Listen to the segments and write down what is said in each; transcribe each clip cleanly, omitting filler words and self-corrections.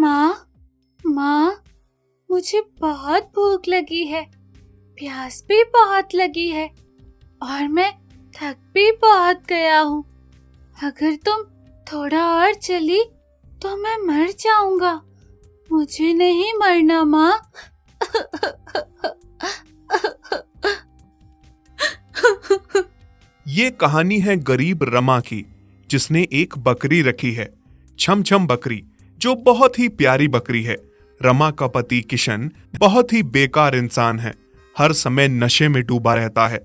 माँ, माँ, मुझे बहुत भूख लगी है, प्यास भी बहुत लगी है और मैं थक भी बहुत गया हूँ। अगर तुम थोड़ा और चली तो मैं मर जाऊंगा। मुझे नहीं मरना माँ। ये कहानी है गरीब रमा की, जिसने एक बकरी रखी है, छम छम बकरी, जो बहुत ही प्यारी बकरी है। रमा का पति किशन बहुत ही बेकार इंसान है, हर समय नशे में डूबा रहता है।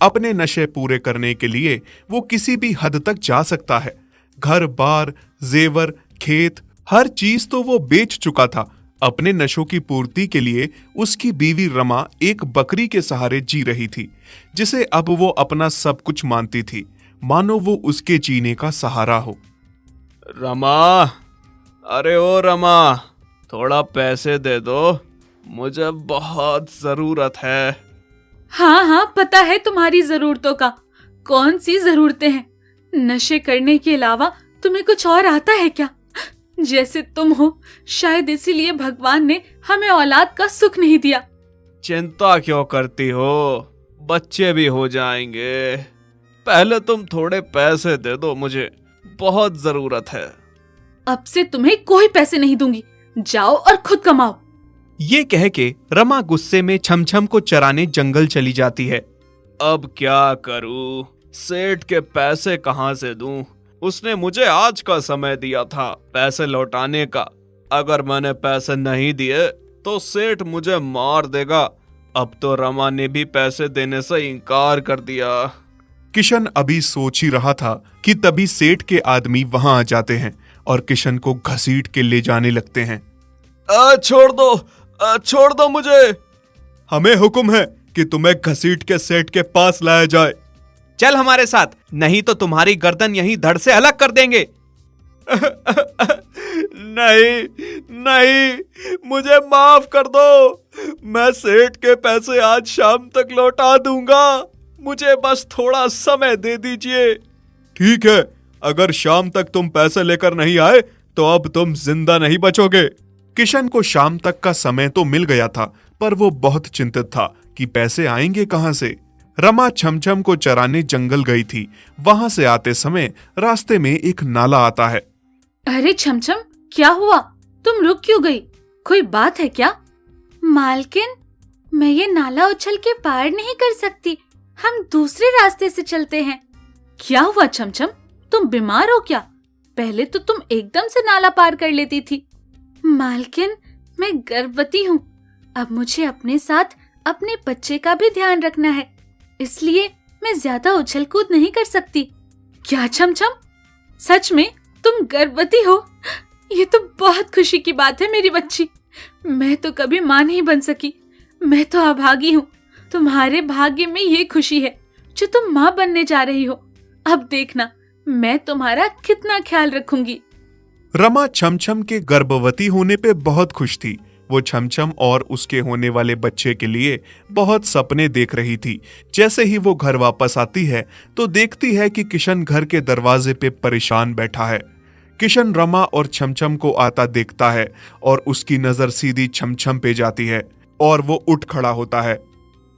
अपने नशे पूरे करने के लिए वो किसी भी हद तक जा सकता है। घर बार, जेवर, खेत, हर चीज तो वो बेच चुका था। अपने नशों की पूर्ति के लिए उसकी बीवी रमा एक बकरी के सहारे जी रही थी, जिसे अब वो अपना सब कुछ मानती थी, मानो वो उसके जीने का सहारा हो। रमा, अरे ओ रमा, थोड़ा पैसे दे दो, मुझे बहुत जरूरत है। हाँ हाँ, पता है तुम्हारी जरूरतों का। कौन सी जरूरतें हैं? नशे करने के अलावा तुम्हें कुछ और आता है क्या? जैसे तुम हो, शायद इसीलिए भगवान ने हमें औलाद का सुख नहीं दिया। चिंता क्यों करती हो? बच्चे भी हो जाएंगे। पहले तुम थोड़े पैसे दे दो, मुझे बहुत जरूरत है। अब से तुम्हें कोई पैसे नहीं दूंगी, जाओ और खुद कमाओ। ये कह के रमा गुस्से में छमछम को चराने जंगल चली जाती है। अब क्या करूं? सेठ के पैसे कहां से दूं? उसने मुझे आज का समय दिया था पैसे लौटाने का। अगर मैंने पैसे नहीं दिए तो सेठ मुझे मार देगा। अब तो रमा ने भी पैसे देने से इनकार कर दिया। किशन अभी सोच ही रहा था कि तभी सेठ के आदमी वहां आ जाते हैं और किशन को घसीट के ले जाने लगते हैं। छोड़ दो मुझे। हमें हुक्म है कि तुम्हें घसीट के सेठ के पास लाया जाए। चल हमारे साथ, नहीं तो तुम्हारी गर्दन यहीं धड़ से अलग कर देंगे। नहीं, मुझे माफ कर दो। मैं सेठ के पैसे आज शाम तक लौटा दूंगा। मुझे बस थोड़ा समय दे दीजिए। ठीक है, अगर शाम तक तुम पैसे लेकर नहीं आए तो अब तुम जिंदा नहीं बचोगे। किशन को शाम तक का समय तो मिल गया था, पर वो बहुत चिंतित था कि पैसे आएंगे कहां से। रमा छमछम को चराने जंगल गई थी। वहां से आते समय रास्ते में एक नाला आता है। अरे छमछम, क्या हुआ? तुम रुक क्यों गई? कोई बात है क्या? मालकिन, मैं ये नाला उछल के पार नहीं कर सकती। हम दूसरे रास्ते से चलते हैं। क्या हुआ छमछम? तुम बीमार हो क्या? पहले तो तुम एकदम से नाला पार कर लेती थी। मालकिन, मैं गर्भवती हूँ। अब मुझे अपने साथ अपने बच्चे का भी ध्यान रखना है, इसलिए मैं ज्यादा उछल कूद नहीं कर सकती। क्या छमछम, सच में तुम गर्भवती हो? ये तो बहुत खुशी की बात है मेरी बच्ची। मैं तो कभी माँ नहीं बन सकी। मैं तो अभागी हूँ। तुम्हारे भाग्य में ये खुशी है जो तुम माँ बनने जा रही हो। अब देखना, मैं तुम्हारा कितना ख्याल रखूंगी। रमा छमछम के गर्भवती होने पे बहुत खुश थी। वो छमछम और उसके होने वाले बच्चे के लिए बहुत सपने देख रही थी। जैसे ही वो घर वापस आती है तो देखती है कि किशन घर के दरवाजे पे परेशान बैठा है। किशन रमा और छमछम को आता देखता है और उसकी नजर सीधी छमछम पे जाती है और वो उठ खड़ा होता है।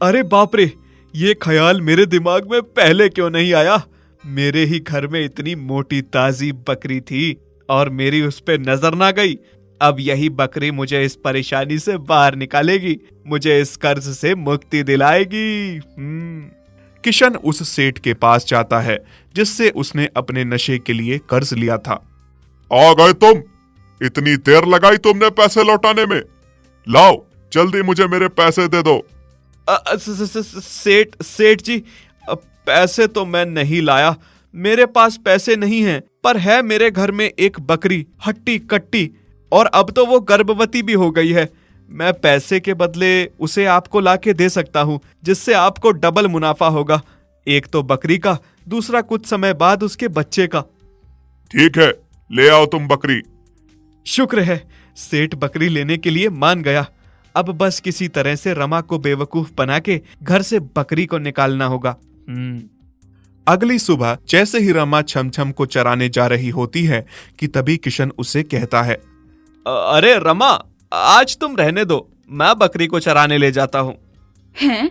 अरे बाप रे, ये ख्याल मेरे दिमाग में पहले क्यों नहीं आया? मेरे ही घर में इतनी मोटी ताजी बकरी थी और मेरी उस पे नजर ना गई। अब यही बकरी मुझे इस परेशानी से बाहर निकालेगी, मुझे इस कर्ज से मुक्ति दिलाएगी। किशन उस सेठ के पास जाता है जिससे उसने अपने नशे के लिए कर्ज लिया था। आ गए तुम? इतनी देर लगाई तुमने पैसे लौटाने में? लाओ जल्दी मुझे मेरे पैसे दे दो। सेठ जी, पैसे तो मैं नहीं लाया। मेरे पास पैसे नहीं हैं, पर है मेरे घर में एक बकरी हट्टी कट्टी, और अब तो वो गर्भवती भी हो गई है। मैं पैसे के बदले उसे आपको लाके दे सकता हूँ, जिससे आपको डबल मुनाफा होगा। एक तो बकरी का, दूसरा कुछ समय बाद उसके बच्चे का। ठीक है, ले आओ तुम बकरी। शुक्र है, सेठ बकरी लेने के लिए मान गया। अब बस किसी तरह से रमा को बेवकूफ बना के घर से बकरी को निकालना होगा। अगली सुबह जैसे ही रमा छमछम को चराने जा रही होती है कि तभी किशन उसे कहता है, अरे रमा, आज तुम रहने दो, मैं बकरी को चराने ले जाता हूँ। हैं?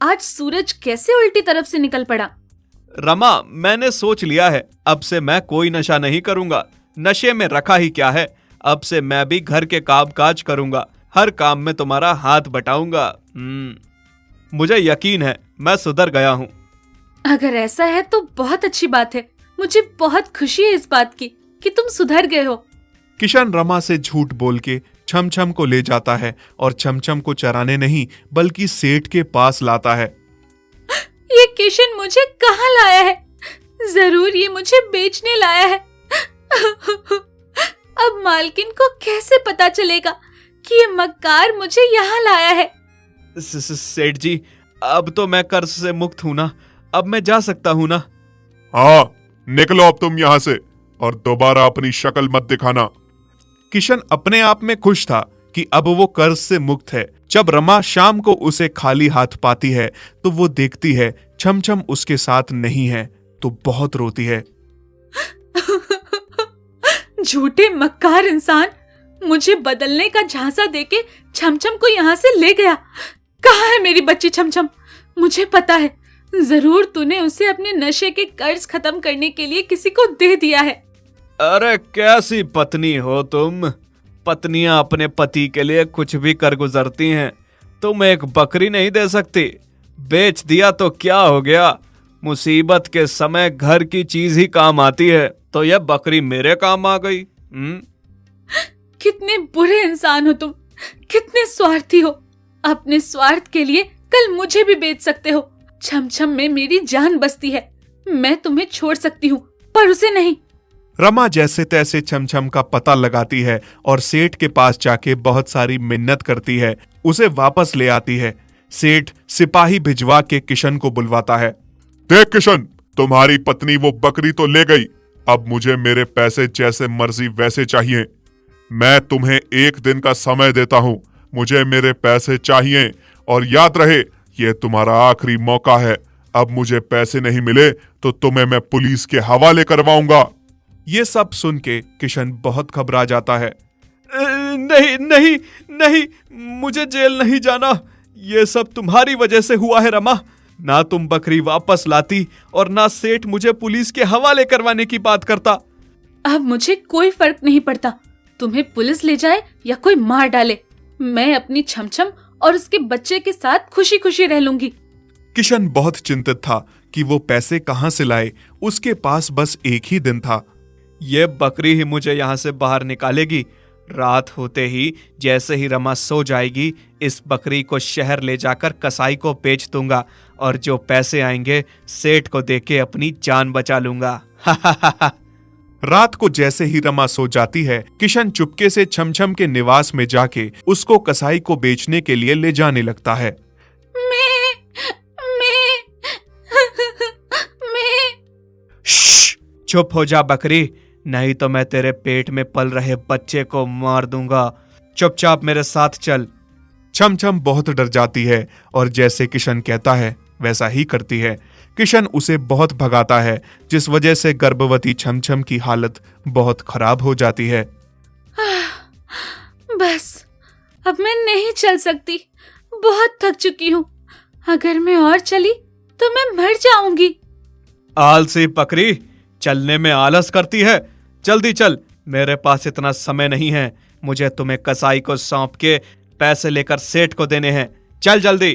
आज सूरज कैसे उल्टी तरफ से निकल पड़ा? रमा, मैंने सोच लिया है, अब से मैं कोई नशा नहीं करूंगा। नशे में रखा ही क्या है, अब से मैं भी घर के काम काज करूंगा, हर काम में तुम्हारा हाथ बटाऊंगा। मुझे यकीन है मैं सुधर गया हूँ। अगर ऐसा है तो बहुत अच्छी बात है। मुझे बहुत खुशी है इस बात की कि तुम सुधर गए हो। किशन रमा से झूठ बोल के छमछम को ले जाता है और छमछम को चराने नहीं बल्कि सेठ के पास लाता है। ये किशन मुझे कहाँ लाया है? जरूर ये मुझे बेचने लाया है। अब मालकिन को कैसे पता चलेगा कि ये मक्कार मुझे यहाँ लाया है? सेठ जी, अब तो मैं कर्ज से मुक्त हूं ना, अब मैं जा सकता हूं ना? हाँ, निकलो अब तुम यहाँ से और दोबारा अपनी शक्ल मत दिखाना। किशन अपने आप में खुश था कि अब वो कर्ज से मुक्त है। जब रमा शाम को उसे खाली हाथ पाती है तो वो देखती है छमछम उसके साथ नहीं है तो बहुत रोती है। झूठे मक्कार इंसान, मुझे बदलने का झांसा देके छमछम को यहाँ से ले गया। कहाँ है मेरी बच्ची छमछम? मुझे पता है, जरूर तूने उसे अपने नशे के कर्ज खत्म करने के लिए किसी को दे दिया है। अरे कैसी पत्नी हो तुम? पत्नियां अपने पति के लिए कुछ भी कर गुजरती हैं। तुम एक बकरी नहीं दे सकती? बेच दिया तो क्या हो गया? मुसीबत के समय घर की चीज ही काम आती है, तो यह बकरी मेरे काम आ गई। कितने बुरे इंसान हो तुम, कितने स्वार्थी हो। अपने स्वार्थ के लिए कल मुझे भी बेच सकते हो। छमछम में मेरी जान बसती है, मैं तुम्हें छोड़ सकती हूँ पर उसे नहीं। रमा जैसे तैसे छमछम का पता लगाती है और सेठ के पास जाके बहुत सारी मिन्नत करती है, उसे वापस ले आती है। सेठ सिपाही भिजवा के किशन को बुलवाता है। देख किशन, तुम्हारी पत्नी वो बकरी तो ले गई, अब मुझे मेरे पैसे जैसे मर्जी वैसे चाहिए। मैं तुम्हें 1 दिन का समय देता हूं, मुझे मेरे पैसे चाहिए। और याद रहे, ये तुम्हारा आखिरी मौका है। अब मुझे पैसे नहीं मिले तो तुम्हें मैं पुलिस के हवाले करवाऊंगा। ये सब सुन के किशन बहुत घबरा जाता है। नहीं नहीं नहीं, मुझे जेल नहीं जाना। ये सब तुम्हारी वजह से हुआ है रमा। ना तुम बकरी वापस लाती और ना सेठ मुझे पुलिस के हवाले करवाने की बात करता। अब मुझे कोई फर्क नहीं पड़ता, तुम्हें पुलिस ले जाए या कोई मार डाले। मैं अपनी छमछम और उसके बच्चे के साथ खुशी खुशी रह लूंगी। किशन बहुत चिंतित था कि वो पैसे कहां से लाए। उसके पास बस 1 ही दिन था। ये बकरी ही मुझे यहाँ से बाहर निकालेगी। रात होते ही जैसे ही रमा सो जाएगी, इस बकरी को शहर ले जाकर कसाई को बेच दूंगा और जो पैसे आएंगे सेठ को देके अपनी जान बचा लूंगा। रात को जैसे ही रमा सो जाती है, किशन चुपके से छमछम के निवास में जाके उसको कसाई को बेचने के लिए ले जाने लगता है। चुप हो जा बकरी, नहीं तो मैं तेरे पेट में पल रहे बच्चे को मार दूंगा। चुपचाप मेरे साथ चल। छमछम बहुत डर जाती है और जैसे किशन कहता है वैसा ही करती है। किशन उसे बहुत भगाता है, जिस वजह से गर्भवती छमछम की हालत बहुत खराब हो जाती है। बस अब मैं नहीं चल सकती, बहुत थक चुकी हूँ। अगर मैं और चली तो मैं मर जाऊंगी। आलसी बकरी, चलने में आलस करती है। जल्दी चल, मेरे पास इतना समय नहीं है। मुझे तुम्हें कसाई को सौंप के पैसे लेकर सेठ को देने हैं। चल जल्दी।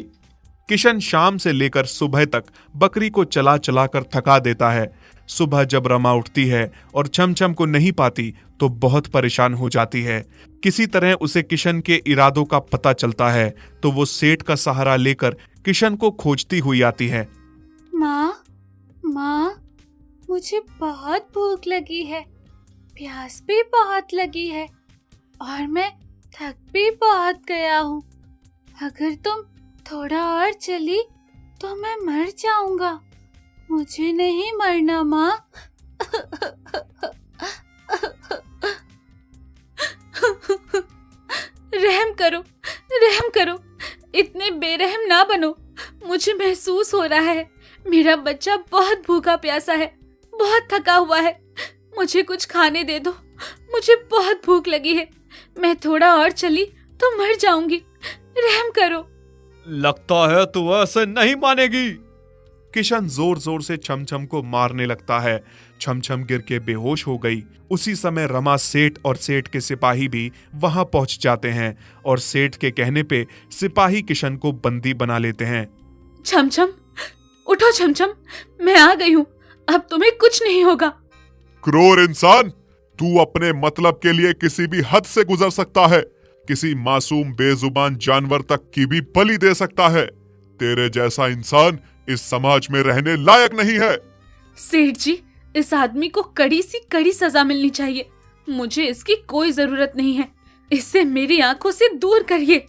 किशन शाम से लेकर सुबह तक बकरी को चला चला कर थका देता है। सुबह जब रमा उठती है और छमछम को नहीं पाती तो बहुत परेशान हो जाती है। किसी तरह उसे किशन के इरादों का पता चलता है तो वो सेठ का सहारा लेकर किशन को खोजती हुई आती है। माँ, मुझे बहुत भूख लगी है, प्यास भी बहुत लगी है और मैं थक भी बहुत गया हूँ। अगर तुम थोड़ा और चली तो मैं मर जाऊंगा। मुझे नहीं मरना माँ। रहम करो, रहम करो, इतने बेरहम ना बनो। मुझे महसूस हो रहा है मेरा बच्चा बहुत भूखा प्यासा है, बहुत थका हुआ है। मुझे कुछ खाने दे दो, मुझे बहुत भूख लगी है। मैं थोड़ा और चली तो मर जाऊंगी, रहम करो। लगता है तू ऐसे नहीं मानेगी। किशन जोर जोर से छमछम को मारने लगता है। छमछम गिर के बेहोश हो गई। उसी समय रमा सेठ और सेठ के सिपाही भी वहां पहुंच जाते हैं और सेठ के कहने पे सिपाही किशन को बंदी बना लेते हैं। छमछम, उठो छमछम, मैं आ गई हूँ, अब तुम्हें कुछ नहीं होगा। क्रूर इंसान, तू अपने मतलब के लिए किसी भी हद से गुजर सकता है, किसी मासूम बेजुबान जानवर तक की भी बलि दे सकता है। तेरे जैसा इंसान इस समाज में रहने लायक नहीं है। सेठ जी, इस आदमी को कड़ी सी कड़ी सजा मिलनी चाहिए। मुझे इसकी कोई जरूरत नहीं है, इससे मेरी आंखों से दूर करिए।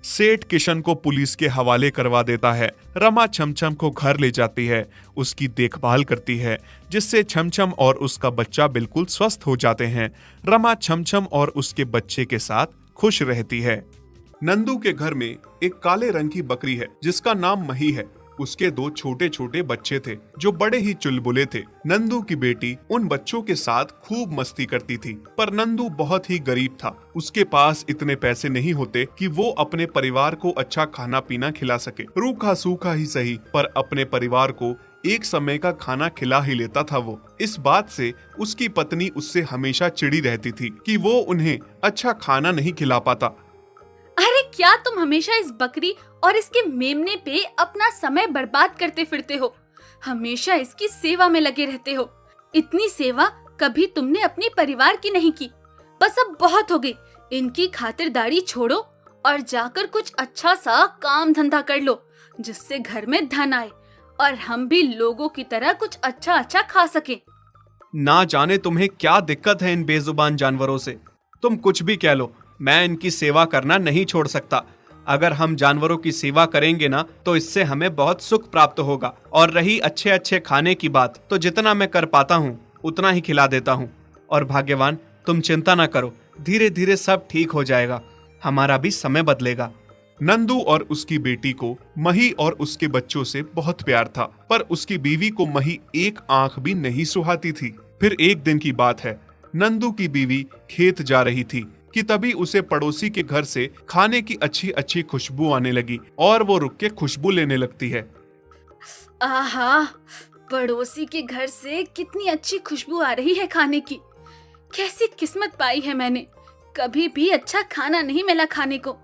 सेठ किशन को पुलिस के हवाले करवा देता है। रमा छमछम को घर ले जाती है, उसकी देखभाल करती है, जिससे छमछम और उसका बच्चा बिल्कुल स्वस्थ हो जाते हैं। रमा छमछम और उसके बच्चे के साथ खुश रहती है। नंदू के घर में एक काले रंग की बकरी है जिसका नाम मही है। उसके 2 छोटे छोटे बच्चे थे जो बड़े ही चुलबुले थे। नंदू की बेटी उन बच्चों के साथ खूब मस्ती करती थी, पर नंदू बहुत ही गरीब था। उसके पास इतने पैसे नहीं होते कि वो अपने परिवार को अच्छा खाना पीना खिला सके। रूखा सूखा ही सही, पर अपने परिवार को एक समय का खाना खिला ही लेता था वो। इस बात से उसकी पत्नी उससे हमेशा चिढ़ी रहती थी कि वो उन्हें अच्छा खाना नहीं खिला पाता। अरे क्या तुम हमेशा इस बकरी और इसके मेमने पे अपना समय बर्बाद करते फिरते हो? हमेशा इसकी सेवा में लगे रहते हो। इतनी सेवा कभी तुमने अपने परिवार की नहीं की। बस अब बहुत हो गई। इनकी खातिरदारी छोड़ो और जाकर कुछ अच्छा सा काम धंधा कर लो, जिससे घर में धन आए और हम भी लोगों की तरह कुछ अच्छा अच्छा खा सके। ना जाने तुम्हें क्या दिक्कत है इन बेजुबान जानवरों से। तुम कुछ भी कह लो, मैं इनकी सेवा करना नहीं छोड़ सकता। अगर हम जानवरों की सेवा करेंगे ना, तो इससे हमें बहुत सुख प्राप्त होगा। और रही अच्छे अच्छे खाने की बात, तो जितना मैं कर पाता हूँ उतना ही खिला देता हूँ। और भाग्यवान, तुम चिंता ना करो, धीरे धीरे सब ठीक हो जाएगा। हमारा भी समय बदलेगा। नंदू और उसकी बेटी को मही और उसके बच्चों से बहुत प्यार था, पर उसकी बीवी को मही एक आंख भी नहीं सुहाती थी। फिर एक दिन की बात है, नंदू की बीवी खेत जा रही थी कि तभी उसे पड़ोसी के घर से खाने की अच्छी अच्छी खुशबू आने लगी और वो रुक के खुशबू लेने लगती है। आहा, पड़ोसी के घर से कितनी अच्छी खुशबू आ रही है खाने की। कैसी किस्मत पाई है मैंने, कभी भी अच्छा खाना नहीं मिला खाने को।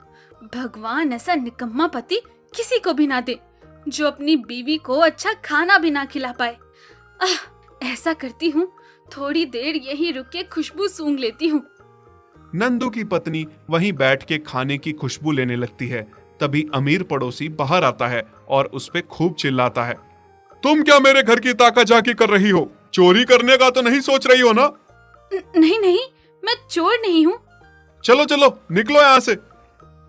भगवान ऐसा निकम्मा पति किसी को भी ना दे जो अपनी बीवी को अच्छा खाना भी ना खिला पाए। ऐसा करती हूँ, थोड़ी देर यहीं रुक के खुशबू सूंघ लेती हूँ। नंदू की पत्नी वहीं बैठ के खाने की खुशबू लेने लगती है। तभी अमीर पड़ोसी बाहर आता है और उस पे खूब चिल्लाता है। तुम क्या मेरे घर की ताका झाकी कर रही हो? चोरी करने का तो नहीं सोच रही हो ना? नहीं नहीं, मैं चोर नहीं हूँ। चलो चलो, निकलो यहाँ से।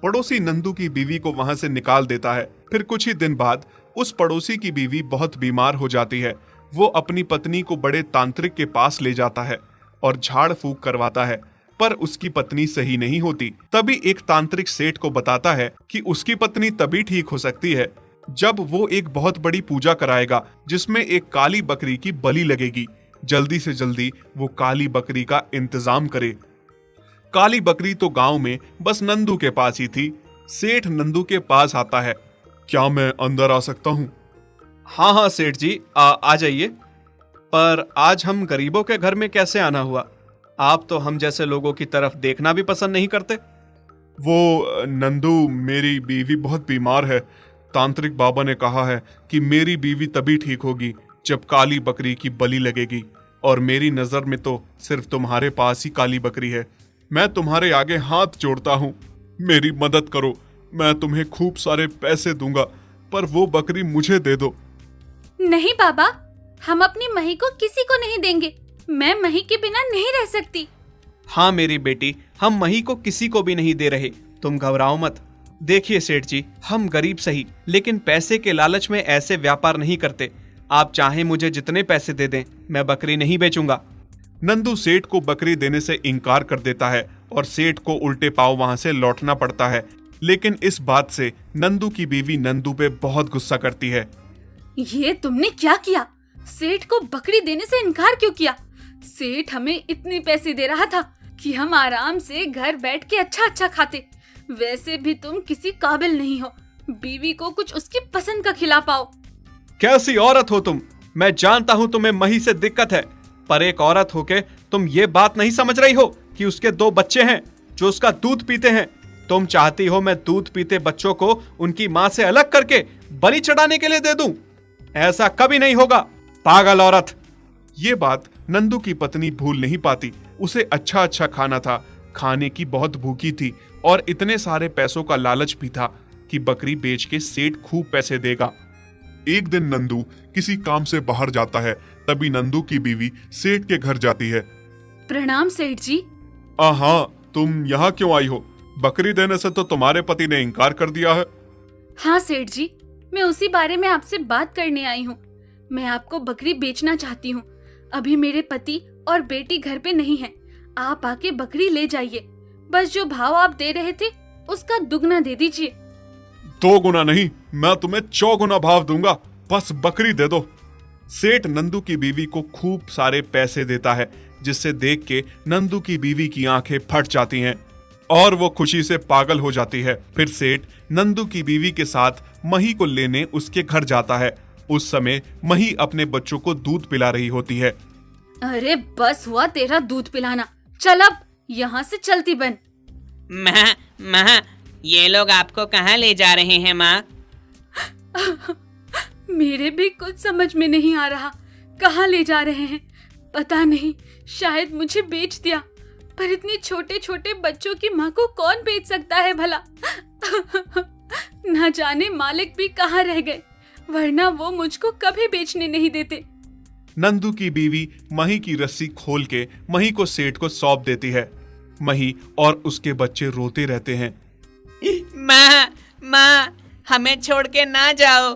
पड़ोसी नंदू की बीवी को वहां से निकाल देता है। फिर कुछ ही दिन बाद उस पड़ोसी की बीवी बहुत बीमार हो जाती है। वो अपनी पत्नी को बड़े तांत्रिक के पास ले जाता है और झाड़ फूक करवाता है, पर उसकी पत्नी सही नहीं होती। तभी एक तांत्रिक सेठ को बताता है कि उसकी पत्नी तभी ठीक हो सकती है जब वो एक बहुत बड़ी पूजा कराएगा, जिसमें एक काली बकरी की बलि लगेगी। जल्दी से जल्दी वो काली बकरी का इंतजाम करे। काली बकरी तो गांव में बस नंदू के पास ही थी। सेठ नंदू के पास आता है। क्या मैं अंदर आ सकता हूँ? हाँ हाँ सेठ जी, आ जाइए। पर आज हम गरीबों के घर में कैसे आना हुआ? आप तो हम जैसे लोगों की तरफ देखना भी पसंद नहीं करते। वो नंदू, मेरी बीवी बहुत बीमार है। तांत्रिक बाबा ने कहा है कि मेरी बीवी तभी ठीक होगी जब काली बकरी की बलि लगेगी, और मेरी नजर में तो सिर्फ तुम्हारे पास ही काली बकरी है। मैं तुम्हारे आगे हाथ जोड़ता हूँ, मेरी मदद करो। मैं तुम्हें खूब सारे पैसे दूंगा, पर वो बकरी मुझे दे दो। नहीं बाबा, हम अपनी मही को किसी को नहीं देंगे। मैं मही के बिना नहीं रह सकती। हाँ मेरी बेटी, हम मही को किसी को भी नहीं दे रहे, तुम घबराओ मत। देखिए सेठ जी, हम गरीब सही, लेकिन पैसे के लालच में ऐसे व्यापार नहीं करते। आप चाहें मुझे जितने पैसे दे दें, मैं बकरी नहीं बेचूंगा। नंदू सेठ को बकरी देने से इनकार कर देता है और सेठ को उल्टे पांव वहां से लौटना पड़ता है। लेकिन इस बात से नंदू की बीवी नंदू पे बहुत गुस्सा करती है। ये तुमने क्या किया? सेठ को बकरी देने से इनकार क्यों किया? सेठ हमें इतने पैसे दे रहा था, कि हम आराम से घर बैठ के अच्छा अच्छा खाते। वैसे भी तुम किसी काबिल नहीं हो, बीवी को कुछ उसकी पसंद का खिला पाओ। कैसी औरत हो तुम? मैं जानता हूँ तुम्हें मही से दिक्कत है, पर एक औरत होके तुम ये बात नहीं समझ रही हो कि उसके 2 बच्चे हैं जो उसका दूध पीते हैं। तुम चाहती हो मैं दूध पीते बच्चों को उनकी माँ से अलग करके बलि चढ़ाने के लिए दे दूं? ऐसा कभी नहीं होगा, पागल औरत। ये बात नंदू की पत्नी भूल नहीं पाती। उसे अच्छा अच्छा खाना था, खाने की बहुत भूखी थी और इतने सारे पैसों का लालच भी था कि बकरी बेच के सेठ खूब पैसे देगा। एक दिन नंदू किसी काम से बाहर जाता है, तभी नंदू की बीवी सेठ के घर जाती है। प्रणाम सेठ जी। हाँ, तुम यहाँ क्यों आई हो? बकरी देने से तो तुम्हारे पति ने इनकार कर दिया है। हाँ सेठ जी, मैं उसी बारे में आपसे बात करने आई हूँ। मैं आपको बकरी बेचना चाहती हूँ। अभी मेरे पति और बेटी घर पे नहीं है। आप आके बकरी ले जाइए। बस जो भाव आप दे रहे थे उसका दुगना दे दीजिए। 2 गुना नहीं, मैं तुम्हें 4 गुना भाव दूंगा। बस बकरी दे दो। सेठ नंदू की बीवी को खूब सारे पैसे देता है, जिससे देख के नंदू की बीवी की आंखें फट जाती हैं और वो खुशी से पागल हो जाती है। फिर सेठ नंदू की बीवी के साथ मही को लेने उसके घर जाता है। उस समय मही अपने बच्चों को दूध पिला रही होती है। अरे बस हुआ तेरा दूध पिलाना, चल अब यहाँ से चलती बन। माँ, ये लोग आपको कहाँ ले जा रहे हैं माँ? मेरे भी कुछ समझ में नहीं आ रहा, कहाँ ले जा रहे हैं पता नहीं। शायद मुझे बेच दिया, पर इतने छोटे छोटे बच्चों की माँ को कौन बेच सकता है भला। ना जाने मालिक भी कहाँ रह गए, वरना वो मुझको कभी बेचने नहीं देते। नंदू की बीवी मही की रस्सी खोल के मही को सेठ को सौंप देती है। मही और उसके बच्चे रोते रहते हैं। माँ, हमें छोड़ के ना जाओ।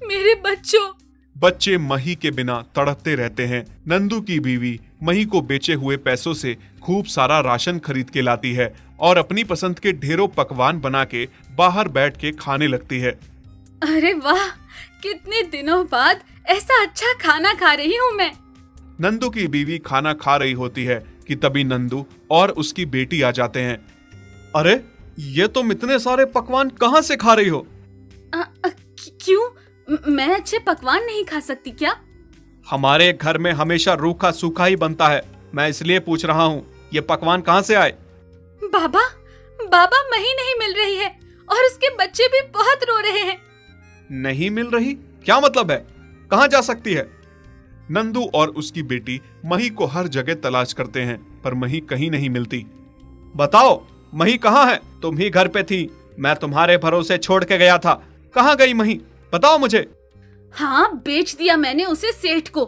मेरे बच्चों। बच्चे मही के बिना तड़पते रहते हैं। नंदू की बीवी मही को बेचे हुए पैसों से खूब सारा राशन खरीद के लाती है और अपनी पसंद के ढेरों पकवान बना के बाहर बैठ के खाने लगती है। अरे वाह, कितने दिनों बाद ऐसा अच्छा खाना खा रही हूँ मैं। नंदू की बीवी खाना खा रही होती है कि तभी नंदू और उसकी बेटी आ जाते हैं। अरे, ये तुम इतने सारे पकवान कहाँ से खा रही हो? क्यों? मैं अच्छे पकवान नहीं खा सकती क्या? हमारे घर में हमेशा रूखा सूखा ही बनता है, मैं इसलिए पूछ रहा हूँ, ये पकवान कहाँ से आए? बाबा मही नहीं मिल रही है और उसके बच्चे भी बहुत रो रहे हैं। नहीं मिल रही? क्या मतलब है? कहाँ जा सकती है? नंदू और उसकी बेटी मही को हर जगह तलाश करते हैं, पर मही कहीं नहीं मिलती। बताओ, मही कहाँ है? तुम ही घर पे थी, मैं तुम्हारे भरोसे छोड़ के गया था। कहाँ गई मही? बताओ मुझे। हाँ, बेच दिया मैंने उसे सेठ को,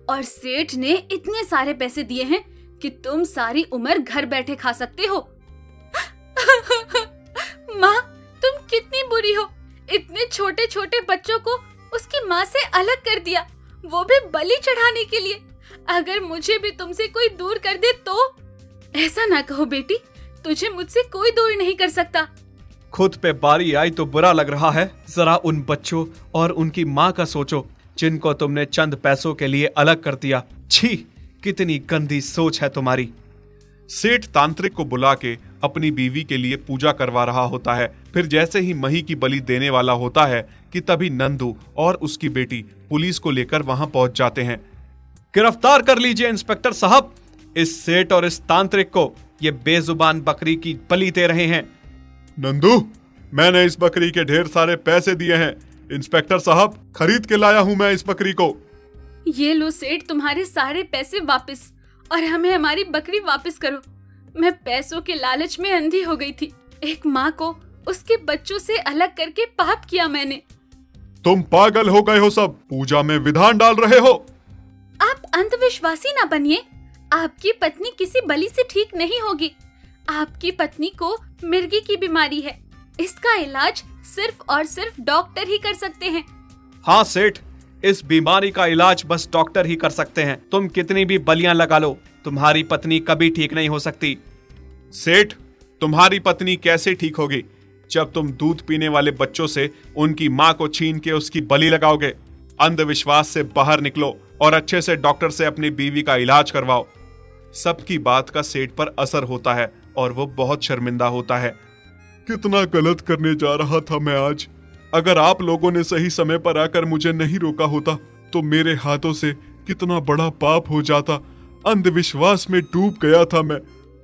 और सेठ ने इतने सारे पैसे दिए हैं कि तुम सारी उम्र घर बैठे खा सकते हो। माँ, तुम कितनी बुरी हो। इतने छोटे छोटे बच्चों को उसकी माँ से अलग कर दिया, वो भी बलि चढ़ाने के लिए। अगर मुझे भी तुमसे कोई दूर कर दे तो? ऐसा ना कहो बेटी, तुझे मुझसे कोई दूर नहीं कर सकता। खुद पे बारी आई तो बुरा लग रहा है। जरा उन बच्चों और उनकी माँ का सोचो, जिनको तुमने चंद पैसों के लिए अलग कर दिया। छी, कितनी गंदी सोच है तुम्हारी। सेठ तांत्रिक को बुला के अपनी बीवी के लिए पूजा करवा रहा होता है। फिर जैसे ही मही की बलि देने वाला होता है कि तभी नंदू और उसकी बेटी पुलिस को लेकर वहां पहुंच जाते हैं। गिरफ्तार कर लीजिए इंस्पेक्टर साहब, इस सेठ और इस तांत्रिक को। ये बेजुबान बकरी की बलि दे रहे हैं। नंदू, मैंने इस बकरी के ढेर सारे पैसे दिए हैं। इंस्पेक्टर साहब, खरीद के लाया हूं मैं इस बकरी को। ये लो सेठ, तुम्हारे सारे पैसे वापस, और हमें हमारी बकरी वापस करो। मैं पैसों के लालच में अंधी हो गई थी। एक माँ को उसके बच्चों से अलग करके पाप किया मैंने। तुम पागल हो गए हो सब, पूजा में विधान डाल रहे हो। आप अंधविश्वासी ना बनिए। आपकी पत्नी किसी बलि से ठीक नहीं होगी। आपकी पत्नी को मिर्गी की बीमारी है, इसका इलाज सिर्फ और सिर्फ डॉक्टर ही कर सकते हैं। हाँ सेठ, इस बीमारी का इलाज बस डॉक्टर ही कर सकते हैं। तुम कितनी भी बलियां लगा लो, तुम्हारी पत्नी कभी ठीक नहीं हो सकती। सेठ, तुम्हारी पत्नी कैसे ठीक होगी जब तुम दूध पीने वाले बच्चों से उनकी माँ को छीन के उसकी बलि लगाओगे? अंधविश्वास से बाहर निकलो और अच्छे से डॉक्टर से अपनी बीवी का इलाज करवाओ। सबकी बात का सेठ पर असर होता है और वो बहुत शर्मिंदा होता है। कितना गलत करने जा रहा था मैं आज। अगर आप लोगों ने सही समय पर आकर मुझे नहीं रोका होता तो मेरे हाथों से कितना बड़ा पाप हो जाता। अंधविश्वास में डूब गया था मैं,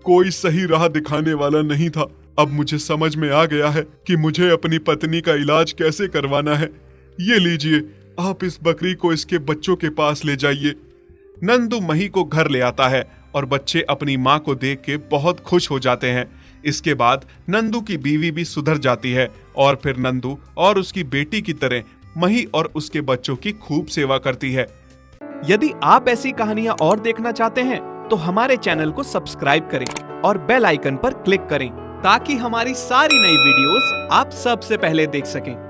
कोई सही राह दिखाने वाला नहीं था। अब मुझे समझ में आ गया है कि मुझे अपनी पत्नी का इलाज कैसे करवाना है। ये लीजिए, आप इस बकरी को इसके बच्चों के पास ले जाइए। नंदू मही को घर ले आता है और बच्चे अपनी माँ को देख के बहुत खुश हो जाते हैं। इसके बाद नंदू की बीवी भी सुधर जाती है और फिर नंदू और उसकी बेटी की तरह मही और उसके बच्चों की खूब सेवा करती है। यदि आप ऐसी कहानियां और देखना चाहते हैं तो हमारे चैनल को सब्सक्राइब करें और बेल आइकन पर क्लिक करें ताकि हमारी सारी नई वीडियोस आप सबसे पहले देख सकें।